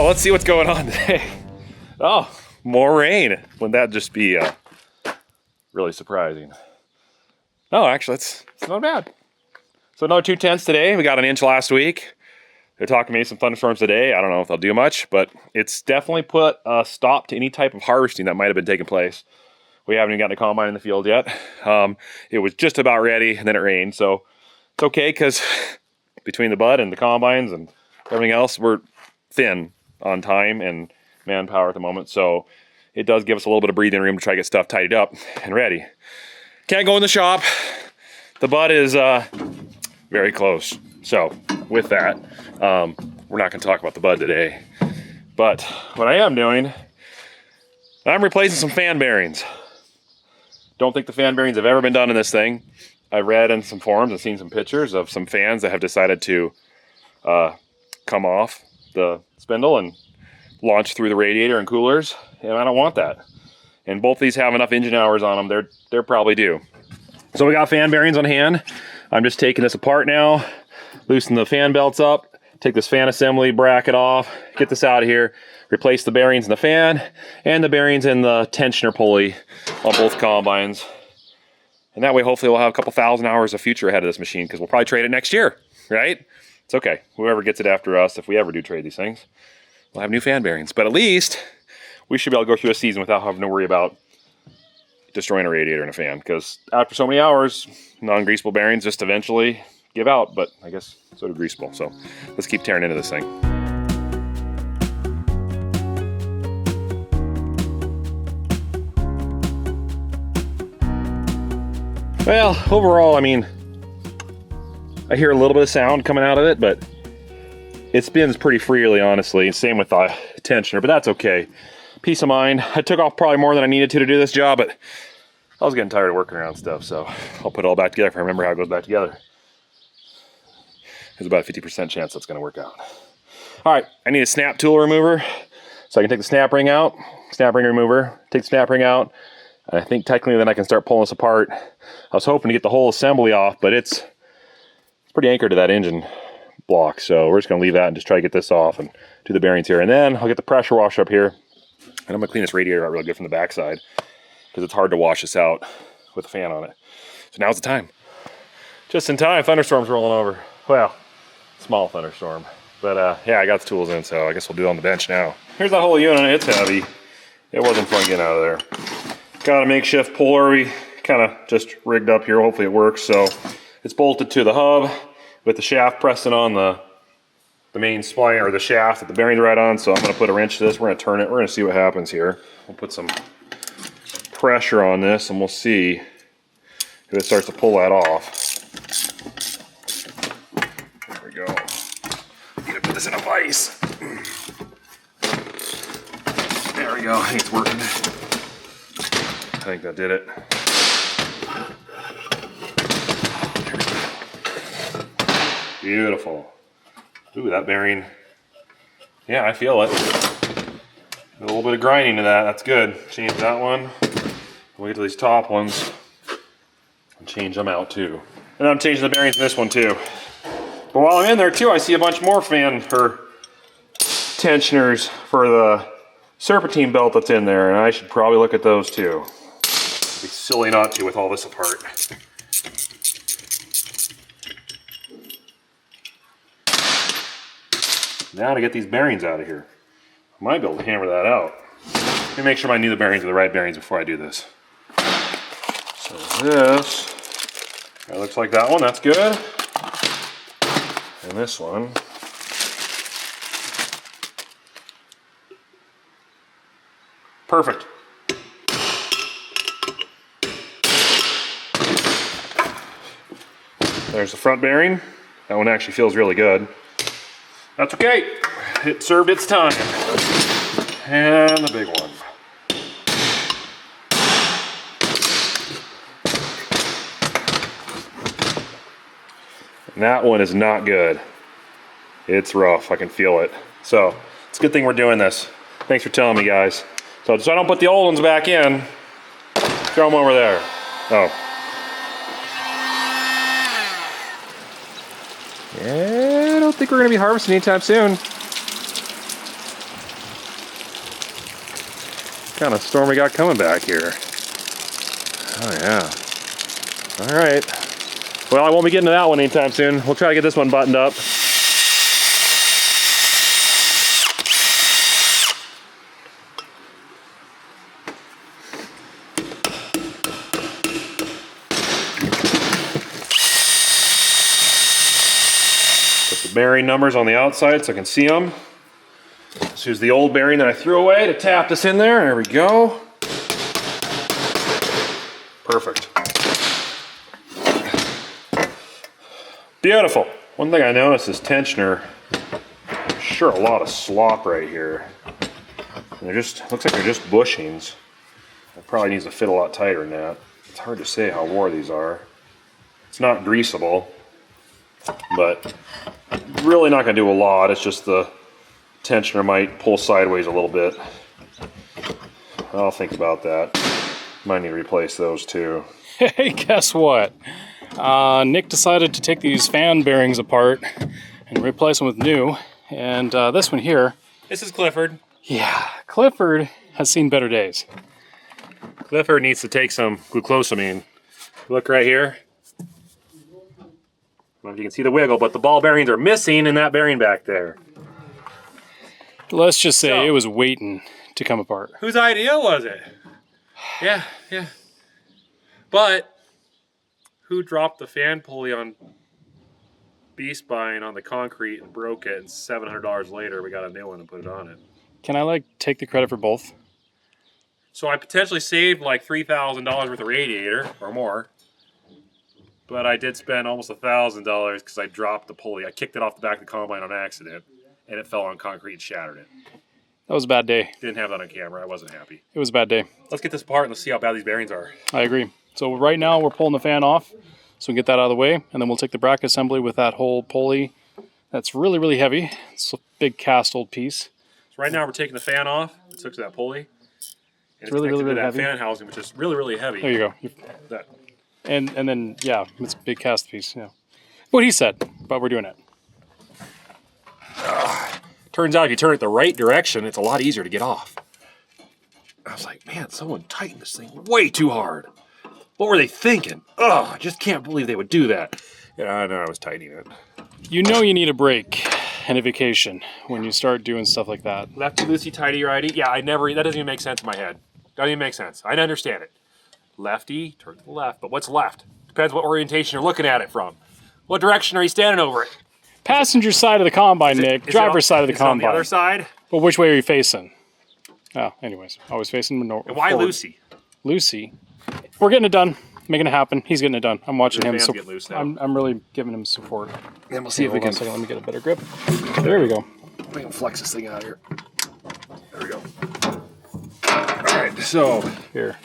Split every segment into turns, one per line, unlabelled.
Let's see what's going on today. Oh, more rain. Wouldn't that just be really surprising? No, actually, it's not bad. So another 2/10 today. We got an inch last week. They're talking maybe some thunderstorms today. I don't know if they'll do much, but it's definitely put a stop to any type of harvesting that might have been taking place. We haven't even gotten a combine in the field yet. It was just about ready, and then it rained. So it's okay, because between the bud and the combines and everything else, we're thin on time and manpower at the moment, so it does give us a little bit of breathing room to try to get stuff tidied up and ready. Can't go in the shop. The bud is very close. So with that, we're not going to talk about the bud today. But what I am doing, I'm replacing some fan bearings. Don't think the fan bearings have ever been done in this thing. I've read in some forums and seen some pictures of some fans that have decided to come off the spindle and launch through the radiator and coolers, and I don't want that. And both these have enough engine hours on them, they're probably due. So we got fan bearings on hand. I'm just taking this apart now, loosen the fan belts up, take this fan assembly bracket off, get this out of here, replace the bearings in the fan and the bearings in the tensioner pulley on both combines. And that way hopefully we'll have a couple thousand hours of future ahead of this machine, because we'll probably trade it next year, right? It's okay. Whoever gets it after us, if we ever do trade these things, we'll have new fan bearings. But at least we should be able to go through a season without having to worry about destroying a radiator and a fan, because after so many hours, non-greasable bearings just eventually give out, but I guess so do greasable. So let's keep tearing into this thing. Well, overall, I mean, I hear a little bit of sound coming out of it, but it spins pretty freely, honestly. Same with the tensioner, but that's okay. Peace of mind. I took off probably more than I needed to do this job, but I was getting tired of working around stuff, so I'll put it all back together if I remember how it goes back together. There's about a 50% chance that's going to work out. All right, I need a snap tool remover, so I can take the snap ring out, snap ring remover, take the snap ring out, and I think technically then I can start pulling this apart. I was hoping to get the whole assembly off, but it's pretty anchored to that engine block, so we're just going to leave that and just try to get this off and do the bearings here. And then I'll get the pressure washer up here, and I'm going to clean this radiator out real good from the backside, because it's hard to wash this out with a fan on it. So now's the time. Just in time, thunderstorm's rolling over. Well, small thunderstorm. But yeah, I got the tools in, so I guess we'll do it on the bench now. Here's that whole unit. It's heavy. It wasn't fun getting out of there. Got a makeshift puller we kind of just rigged up here. Hopefully it works. So it's bolted to the hub with the shaft pressing on the main spline, or the shaft that the bearing's right on. So I'm going to put a wrench to this. We're going to turn it. We're going to see what happens here. We'll put some pressure on this and we'll see if it starts to pull that off. There we go. Need to put this in a vise. There we go. I think it's working. I think that did it. Beautiful. Ooh, that bearing. Yeah, I feel it. A little bit of grinding to that. That's good. Change that one. We'll get to these top ones and change them out too. And I'm changing the bearings in this one too. But while I'm in there too, I see a bunch more fan or tensioners for the serpentine belt that's in there, and I should probably look at those too. It'd be silly not to with all this apart. Now to get these bearings out of here. I might be able to hammer that out. Let me make sure my new bearings are the right bearings before I do this. So this, it looks like that one, that's good. And this one. Perfect. There's the front bearing. That one actually feels really good. That's okay. It served its time. And the big one. And that one is not good. It's rough, I can feel it. So, it's a good thing we're doing this. Thanks for telling me, guys. So I don't put the old ones back in, throw them over there. Oh. Yeah, I don't think we're gonna be harvesting anytime soon. What kind of storm we got coming back here? Oh yeah. All right. Well, I won't be getting to that one anytime soon. We'll try to get this one buttoned up. Bearing numbers on the outside so I can see them. This is the old bearing that I threw away to tap this in there. There we go. Perfect. Beautiful. One thing I noticed is tensioner. Sure, a lot of slop right here. And they're just, looks like they're just bushings. It probably needs to fit a lot tighter than that. It's hard to say how wore these are. It's not greasable, but really not going to do a lot. It's just the tensioner might pull sideways a little bit. I'll think about that. Might need to replace those too.
Hey, guess what? Nick decided to take these fan bearings apart and replace them with new. And this one here.
This is Clifford.
Yeah, Clifford has seen better days.
Clifford needs to take some glucosamine. Look right here. I don't know if you can see the wiggle, but the ball bearings are missing in that bearing back there.
Let's just say it was waiting to come apart.
Whose idea was it? Yeah. But who dropped the fan pulley on B-spine on the concrete and broke it, and $700 later we got a new one and put it on it.
Can I take the credit for both?
So I potentially saved like $3,000 worth of radiator or more. But I did spend almost $1,000 because I dropped the pulley. I kicked it off the back of the combine on accident, and it fell on concrete and shattered it.
That was a bad day.
Didn't have that on camera. I wasn't happy.
It was a bad day.
Let's get this apart and let's see how bad these bearings are.
I agree. So right now we're pulling the fan off, so we can get that out of the way, and then we'll take the bracket assembly with that whole pulley. That's really, really heavy. It's a big cast old piece.
So right now we're taking the fan off. It took to that pulley. And
it's really, really, really heavy.
Fan housing, which is really, really heavy.
There you go.
That.
And then, yeah, it's a big cast piece, yeah. What he said, but we're doing it.
Turns out if you turn it the right direction, it's a lot easier to get off. I was like, man, someone tightened this thing way too hard. What were they thinking? I just can't believe they would do that. Yeah, I know, I was tightening it.
You know you need a break and a vacation when you start doing stuff like that.
Lefty, loosey, tighty, righty. Yeah, that doesn't even make sense in my head. Doesn't even make sense. I understand it. Lefty, turn to the left. But what's left? Depends what orientation you're looking at it from. What direction are you standing over it?
Passenger side of the combine, Nick. Driver's side of the combine.
On the other side?
Well, which way are you facing? Oh, anyways. Always facing north.
And why forward. Lucy?
Lucy? We're getting it done. Making it happen. He's getting it done. I'm watching him. So I'm really giving him support.
And we'll see if we can.
Let me get a better grip. There we go.
We can flex this thing out here. There we go. All right, so.
Here.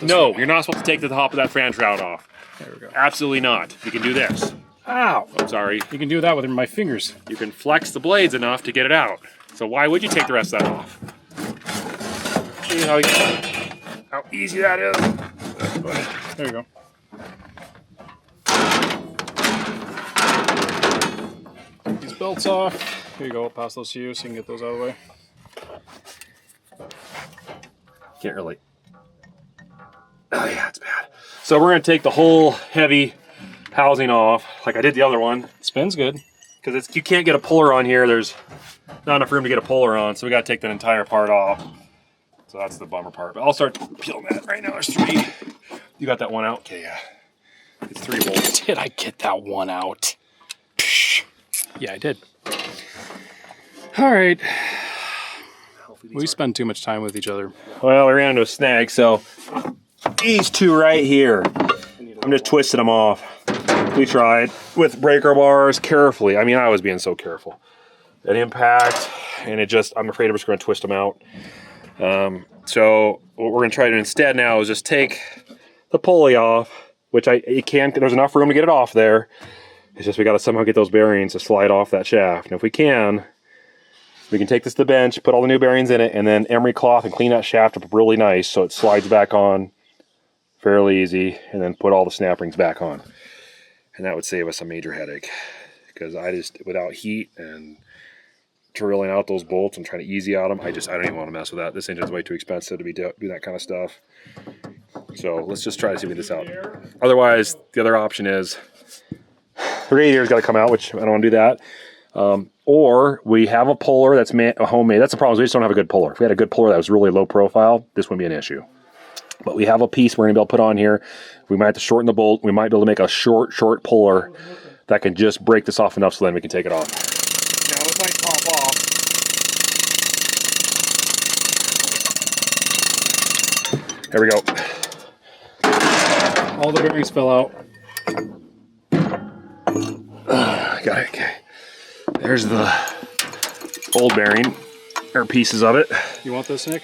No, you're not supposed to take the top of that fan shroud off.
There we go.
Absolutely not. You can do this.
Ow!
I'm sorry.
You can do that with my fingers.
You can flex the blades enough to get it out. So why would you take the rest of that off? See how easy that is?
There you go. These belts off. Here you go, I'll pass those to you so you can get those out of the way.
Can't really. Oh yeah, it's bad. So we're gonna take the whole heavy housing off, like I did the other one.
Spins good.
Because you can't get a puller on here. There's not enough room to get a puller on, so we gotta take that entire part off. So that's the bummer part. But I'll start peeling that right now. There's 3. You got that one out? Okay, yeah. It's 3 bolts.
Did I get that one out? Psh. Yeah, I did. All right. We spend too much time with each other.
Well, we ran into a snag, so these 2 right here, I'm just twisting them off. We tried with breaker bars carefully. I mean, I was being so careful. That impact, and I'm afraid I'm just going to twist them out. So what we're going to try to do instead now is just take the pulley off, which there's enough room to get it off there. It's just we got to somehow get those bearings to slide off that shaft. And if we can take this to the bench, put all the new bearings in it, and then emery cloth and clean that shaft up really nice so it slides back on fairly easy, and then put all the snap rings back on. And that would save us a major headache, because without heat and drilling out those bolts and trying to easy out them, I don't even want to mess with that. This engine's way too expensive to do that kind of stuff. So let's just try to see if we get this out. Otherwise, the other option is the radiator's got to come out, which I don't want to do that. Or we have a puller that's homemade. That's the problem, is we just don't have a good puller. If we had a good puller that was really low profile, this wouldn't be an issue. But we have a piece we're going to be able to put on here. We might have to shorten the bolt. We might be able to make a short puller that can just break this off enough so then we can take it off. Now it might pop off. There we go.
All the bearings fell out.
Got it, okay. There's the old bearing, or pieces of it.
You want this, Nick?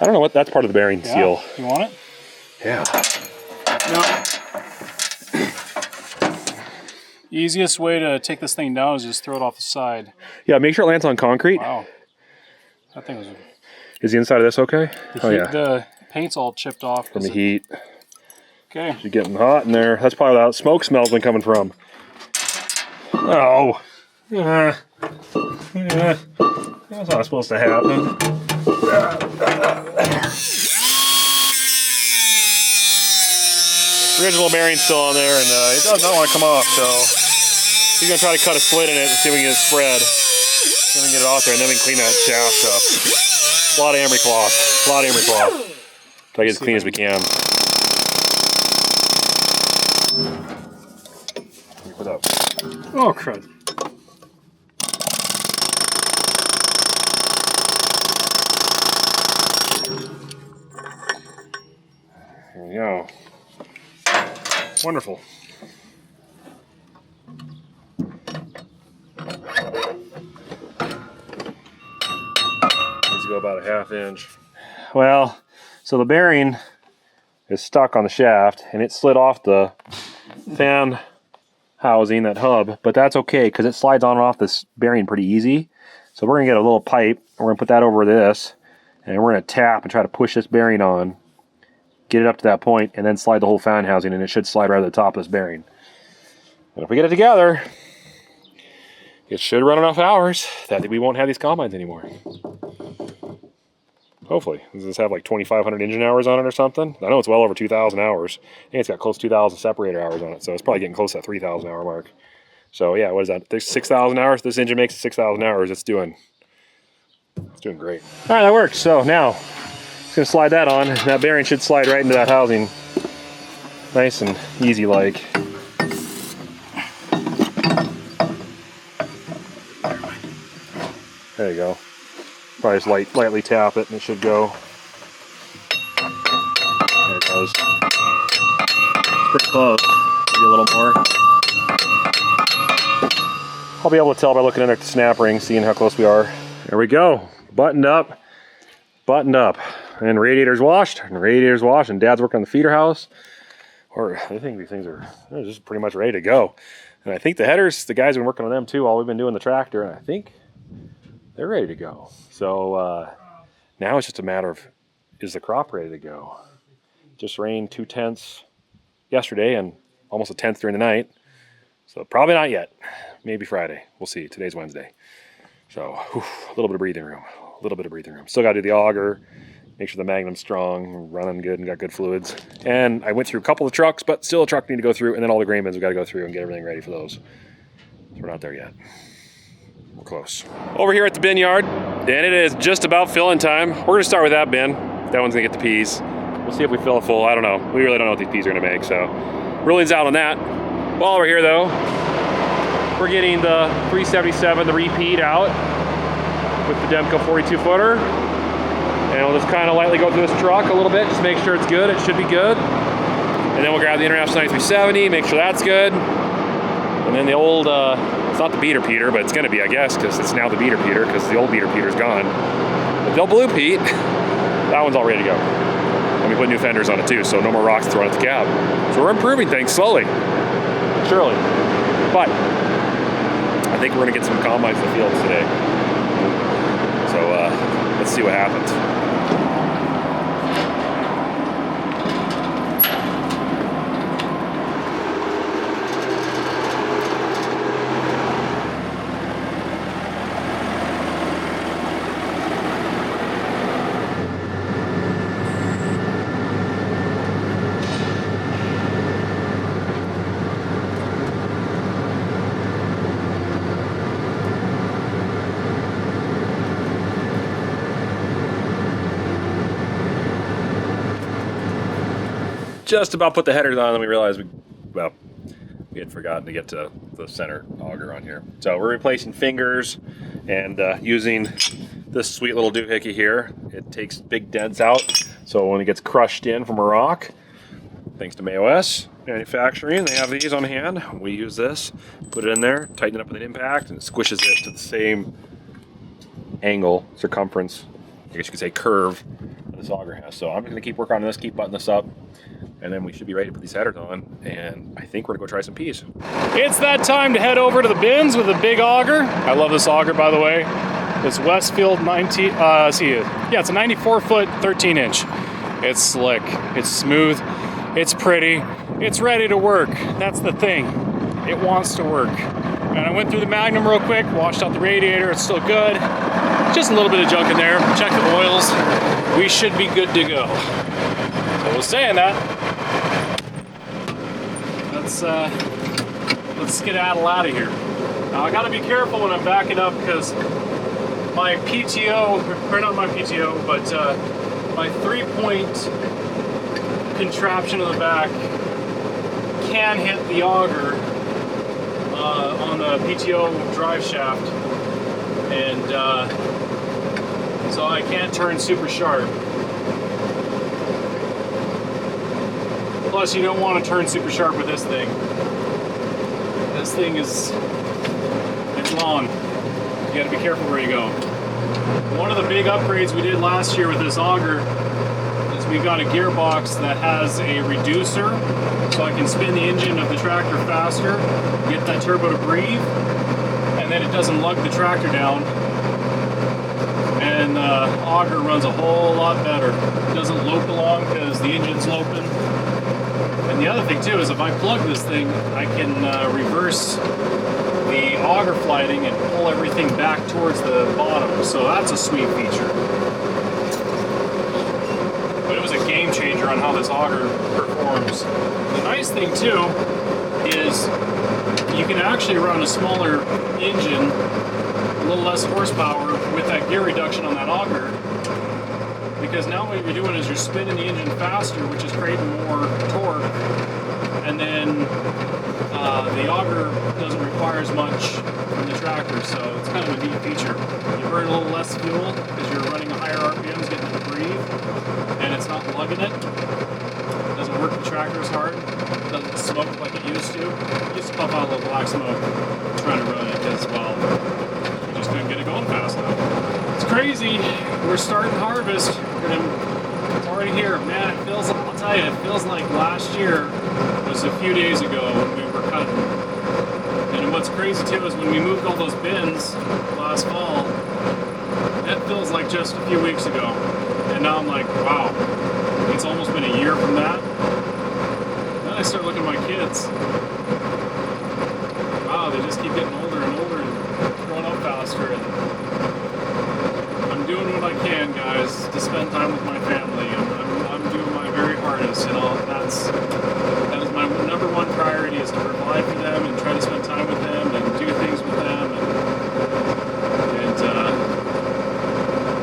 I don't know what, that's part of the bearing seal.
You want it?
Yeah.
No. Easiest way to take this thing down is just throw it off the side.
Yeah, make sure it lands on concrete.
Wow. That thing was...
Is the inside of this okay?
The paint's all chipped off.
From the heat.
Okay.
It's getting hot in there. That's probably where that smoke smell's been coming from. Oh. That's not supposed to happen. Original bearing's still on there, and it does not want to come off, so he's going to try to cut a slit in it and see if we can get it spread. Then we can get it off there, and then we can clean that shaft up. A lot of emery cloth. Try to get as clean as we can. Put up.
Oh, crud.
There we go. Wonderful. Needs to go about a 1/2 inch. Well, so the bearing is stuck on the shaft and it slid off the fan housing, that hub, but that's okay because it slides on and off this bearing pretty easy. So we're gonna get a little pipe and we're gonna put that over this and we're gonna tap and try to push this bearing on, get it up to that point, and then slide the whole fan housing, and it should slide right to the top of this bearing. And if we get it together, it should run enough hours that we won't have these combines anymore. Hopefully. Does this have like 2,500 engine hours on it or something? I know it's well over 2,000 hours. I think it's got close to 2,000 separator hours on it, so it's probably getting close to that 3,000 hour mark. So yeah, what is that? There's 6,000 hours. This engine makes 6,000 hours. It's doing great. All right, that works. So now, just gonna slide that on. That bearing should slide right into that housing. Nice and easy like. There you go. Probably just lightly tap it and it should go. There it goes. It's pretty close. Maybe a little more. I'll be able to tell by looking at the snap ring, seeing how close we are. There we go. Buttoned up. And radiator's washed, and Dad's working on the feeder house. Or I think these things are just pretty much ready to go. And I think the headers, the guys have been working on them too while we've been doing the tractor, and I think they're ready to go. So now it's just a matter of, is the crop ready to go? Just rained 2/10 yesterday and almost 1/10 during the night. So probably not yet. Maybe Friday. We'll see. Today's Wednesday. So whew, a little bit of breathing room. A little bit of breathing room. Still got to do the auger. Make sure the magnum's strong, running good, and got good fluids. And I went through a couple of trucks, but still a truck need to go through, and then all the grain bins we got to go through and get everything ready for those. So we're not there yet. We're close. Over here at the bin yard, and it is just about filling time. We're gonna start with that bin. That one's gonna get the peas. We'll see if we fill it full. I don't know. We really don't know what these peas are gonna make, so ruling's out on that. While we're here though, we're getting the 377, the repeat out with the Demco 42 footer. And we'll just kind of lightly go through this truck a little bit, just make sure it's good. It should be good. And then we'll grab the International 9370, make sure that's good. And then the old, it's not the beater Peter, but it's gonna be, I guess, because it's now the beater Peter, because the old beater Peter's gone. But the old blue Pete, that one's all ready to go. And we put new fenders on it too, so no more rocks thrown at the cab. So we're improving things slowly, surely. But I think we're gonna get some combines in the fields today. So let's see what happens. Just about put the headers on, and we realized we had forgotten to get to the center auger on here. So we're replacing fingers and using this sweet little doohickey here. It takes big dents out, so when it gets crushed in from a rock, thanks to MAOS Manufacturing, they have these on hand. We use this, put it in there, tighten it up with an impact, and it squishes it to the same angle, circumference, I guess you could say curve, that this auger has. So I'm just gonna keep working on this, keep buttoning this up, and then we should be ready to put these headers on, and I think we're gonna go try some peas.
It's that time to head over to the bins with a big auger. I love this auger, by the way. It's Westfield 90, it's a 94-foot, 13-inch. It's slick, it's smooth, it's pretty, it's ready to work. That's the thing. It wants to work. And I went through the Magnum real quick, washed out the radiator, it's still good. Just a little bit of junk in there, check the oils. We should be good to go. So with saying that, let's skedaddle out of here. Now I gotta be careful when I'm backing up because my PTO, or not my PTO, but my 3-point contraption on the back can hit the auger on the PTO drive shaft, and so I can't turn super sharp. Plus, you don't want to turn super sharp with this thing. This thing it's long. You got to be careful where you go. One of the big upgrades we did last year with this auger is we got a gearbox that has a reducer, so I can spin the engine of the tractor faster, get that turbo to breathe, and then it doesn't lug the tractor down, and the auger runs a whole lot better. It doesn't lope along because the engine's loping. And the other thing too is if I plug this thing, I can reverse the auger flighting and pull everything back towards the bottom. So that's a sweet feature. But it was a game changer on how this auger performs. The nice thing too is you can actually run a smaller engine, a little less horsepower with that gear reduction on that auger. Because now what you're doing is you're spinning the engine faster, which is creating more torque, and then the auger doesn't require as much from the tractor, so it's kind of a neat feature. You burn a little less fuel because you're running a higher RPMs, getting it to breathe, and it's not lugging it. It doesn't work the tractor as hard. It doesn't smoke like it used to. It used to puff out a little black smoke trying to run it because, well, you just couldn't get it going fast enough. It's crazy. We're starting harvest. It's already here. Man, it feels, I'll tell you, it feels like last year was a few days ago when we were cutting. And what's crazy too is when we moved all those bins last fall, that feels like just a few weeks ago. And now I'm like, wow, it's almost been a year from that. Then I start looking at my kids. keep getting older and older and growing up faster. And I'm doing what I can, guys, to spend time with my family. I'm doing my very hardest, you know. That is my number one priority, is to provide for them and try to spend time with them and do things with them. And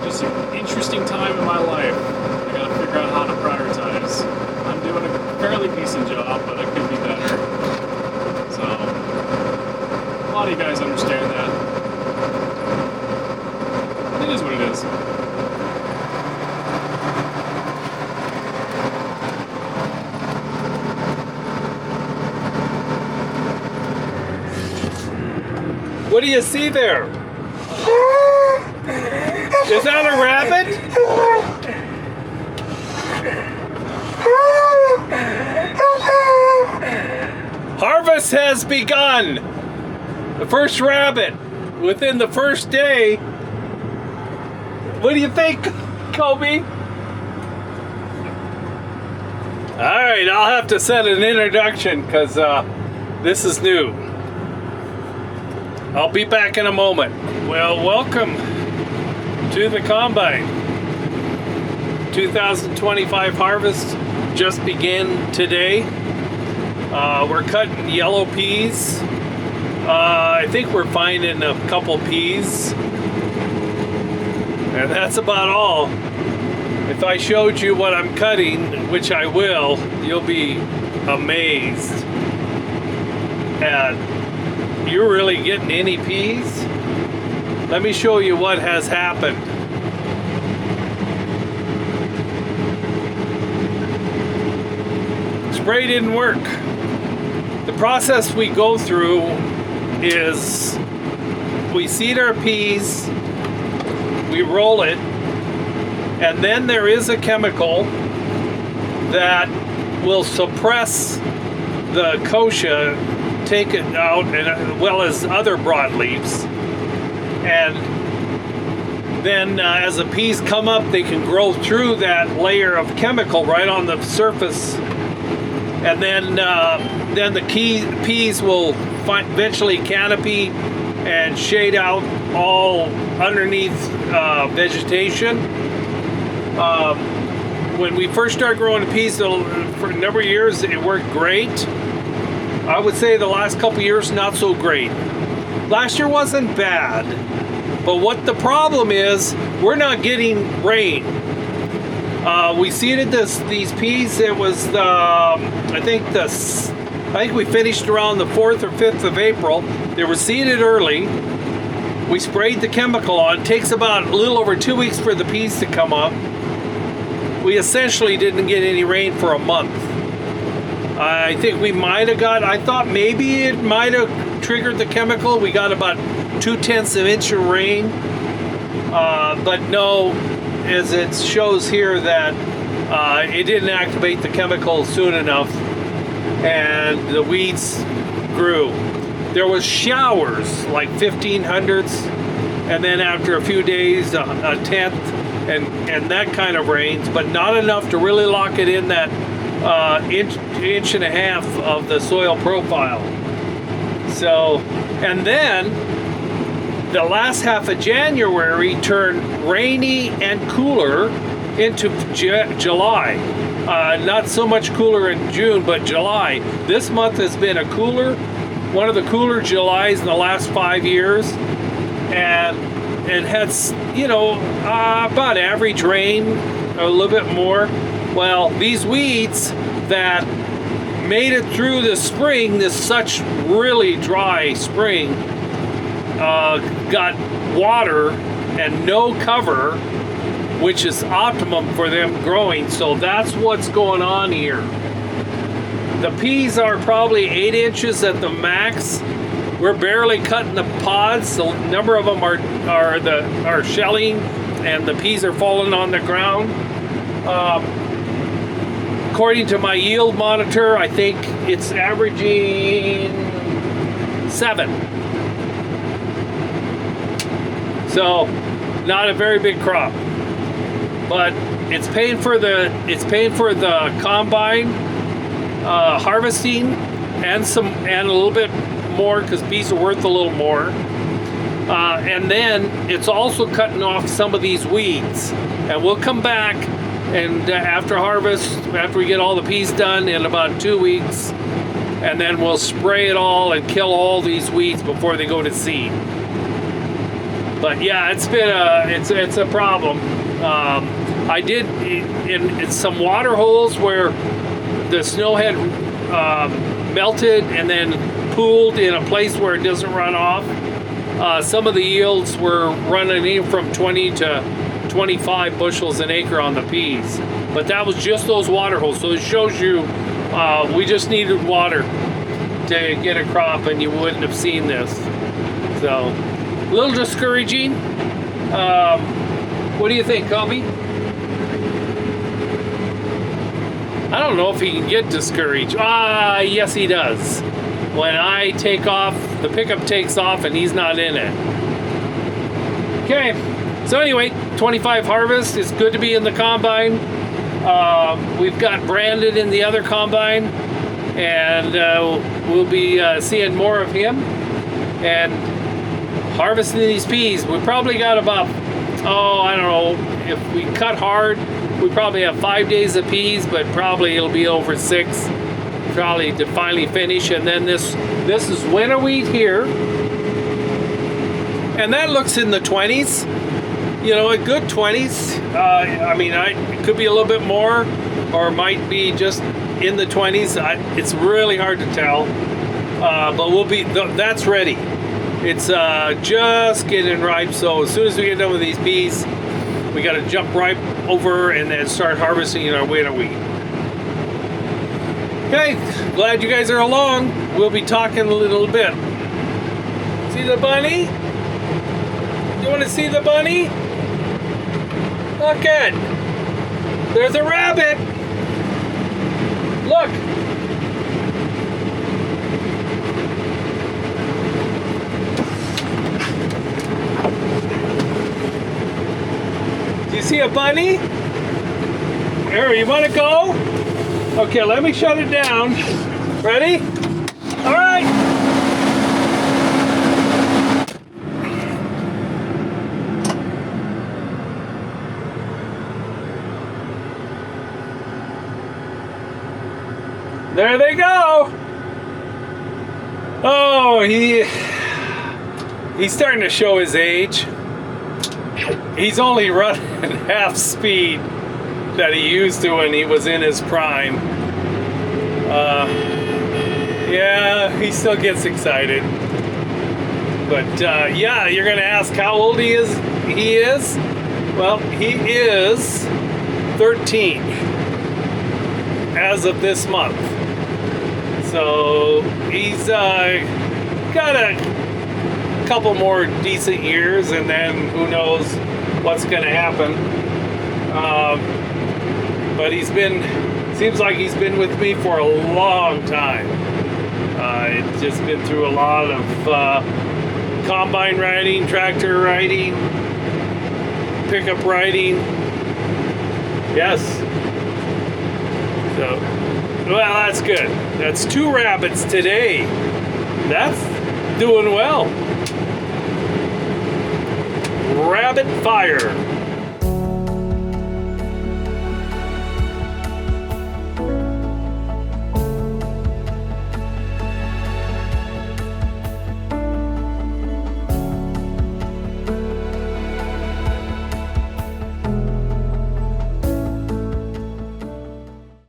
just an interesting time in my life. I gotta figure out how to prioritize. I'm doing a fairly decent job, but I could be better. So, a lot of you guys understand that. It is what it is.
What do you see there? Is that a rabbit? Harvest has begun. The first rabbit within the first day. What do you think, Kobe? All right, I'll have to set an introduction because this is new. I'll be back in a moment. Well, welcome to the combine. 2025 harvest just began today. We're cutting yellow peas. I think we're finding a couple peas. And that's about all. If I showed you what I'm cutting, which I will, you'll be amazed. And you're really getting any peas? Let me show you what has happened. Spray didn't work. The process we go through is we seed our peas, we roll it, and then there is a chemical that will suppress the kochia, take it out, as well as other broadleaves. And then as the peas come up, they can grow through that layer of chemical right on the surface. And then the peas will eventually canopy and shade out all underneath vegetation. When we first started growing the peas, for a number of years, it worked great. I would say the last couple years, not so great. Last year wasn't bad, but what the problem is, we're not getting rain. We seeded these peas. It was I think we finished around the 4th or 5th of April. They were seeded early. We sprayed the chemical on. It takes about a little over 2 weeks for the peas to come up. We essentially didn't get any rain for a month. I think we might have I thought maybe it might have triggered the chemical. We got about 0.2 inches of rain. But no, as it shows here that it didn't activate the chemical soon enough, and the weeds grew. There was showers, like 1500s, and then after a few days, a tenth, and that kind of rains, but not enough to really lock it in that inch and a half of the soil profile. So, and then the last half of January turned rainy and cooler into July. Not so much cooler in June, but July. This month has been one of the cooler Julys in the last 5 years. And it had, about average rain, a little bit more. Well, these weeds that made it through the spring, this such really dry spring, got water and no cover, which is optimum for them growing. So that's what's going on here. The peas are probably 8 inches at the max. We're barely cutting the pods. A number of them are shelling, and the peas are falling on the ground. According to my yield monitor, I think it's averaging 7. So, not a very big crop, but it's paying for the combine harvesting and a little bit more because peas are worth a little more. And then it's also cutting off some of these weeds. And we'll come back and after harvest, after we get all the peas done in about 2 weeks, and then we'll spray it all and kill all these weeds before they go to seed. But yeah, it's been it's a problem. I did in some water holes where the snow had melted and then pooled in a place where it doesn't run off. Some of the yields were running in from 20 to 25 bushels an acre on the peas, but that was just those water holes. So it shows you we just needed water to get a crop, and you wouldn't have seen this. So a little discouraging. What do you think, Kobe? I don't know if he can get discouraged. Yes he does. When I take off, the pickup takes off and he's not in it. Okay, so anyway, 25 harvest. It's good to be in the combine. We've got Brandon in the other combine, and we'll be seeing more of him and harvesting these peas. We probably got about, I don't know, if we cut hard, we probably have 5 days of peas, but probably it'll be over 6, probably to finally finish. And then this is winter wheat here, and that looks in the 20s. You know, a good 20s. I mean, it could be a little bit more, or it might be just in the 20s. It's really hard to tell, but we'll be. That's ready. It's just getting ripe. So as soon as we get done with these peas, we got to jump right over and then start harvesting our winter wheat. Okay, glad you guys are along. We'll be talking a little bit. See the bunny? You want to see the bunny? Look at, there's a rabbit. Look. Do you see a bunny? Here, you want to go? Okay, let me shut it down. Ready? All right. There they go. Oh, he's starting to show his age. He's only running half speed that he used to when he was in his prime. Yeah, he still gets excited. But yeah, you're gonna ask how old he is. Well, he is 13 as of this month. So he's got a couple more decent years, and then who knows what's going to happen. But seems like he's been with me for a long time. It's just been through a lot of combine riding, tractor riding, pickup riding. Yes. So, well, that's good. That's 2 rabbits today. That's doing well. Rabbit fire.